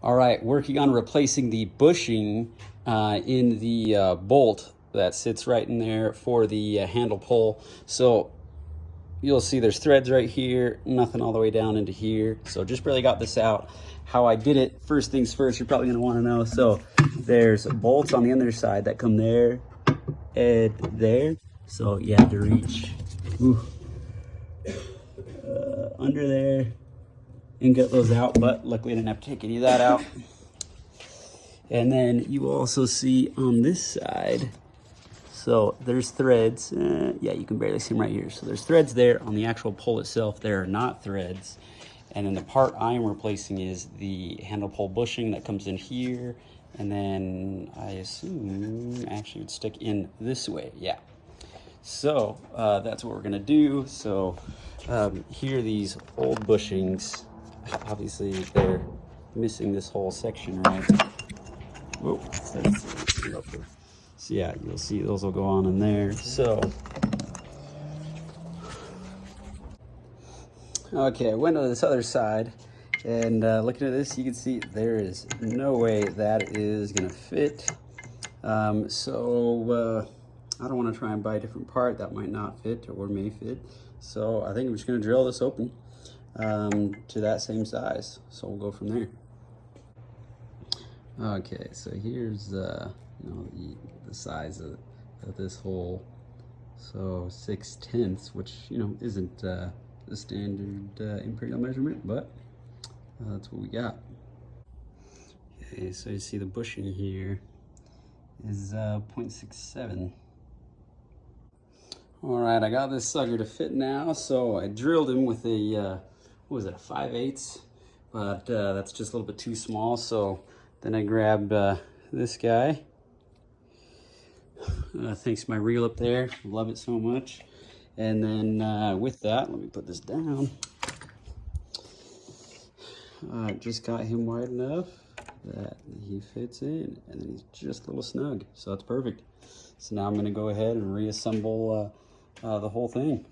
All right, working on replacing the bushing in the bolt that sits right in there for the handle pull. So you'll see there's threads right here, nothing all the way down into here. So just barely got this out. How I did it, first things first, you're probably gonna wanna know. So there's bolts on the underside that come there and there. So you have to reach under there and get those out, but luckily I didn't have to take any of that out. And then you also see on this side, so there's threads. Yeah, you can barely see them right here. So there's threads there. On the actual pole itself, there are not threads. And then the part I am replacing is the handle pole bushing that comes in here. And then I assume actually it would stick in this way. Yeah. So that's what we're gonna do. So here are these old bushings. Obviously they're missing this whole section, right? Whoa. So yeah, you'll see those will go on in there. So okay, I went to this other side and looking at this, you can see there is no way that is gonna fit. So I don't want to try and buy a different part that might not fit or may fit. So I think I'm just going to drill this open to that same size. So we'll go from there. Okay, so here's the size of this hole. So 6/10, which isn't the standard imperial measurement, but that's what we got. Okay, so you see the bushing here is 0.67. All right, I got this sucker to fit now. So I drilled him with a, what was it, a 5/8, but that's just a little bit too small. So then I grabbed this guy. Thanks to my reel up there, love it so much. And then with that, let me put this down. Just got him wide enough that he fits in, and then he's just a little snug, so that's perfect. So now I'm going to go ahead and reassemble the whole thing.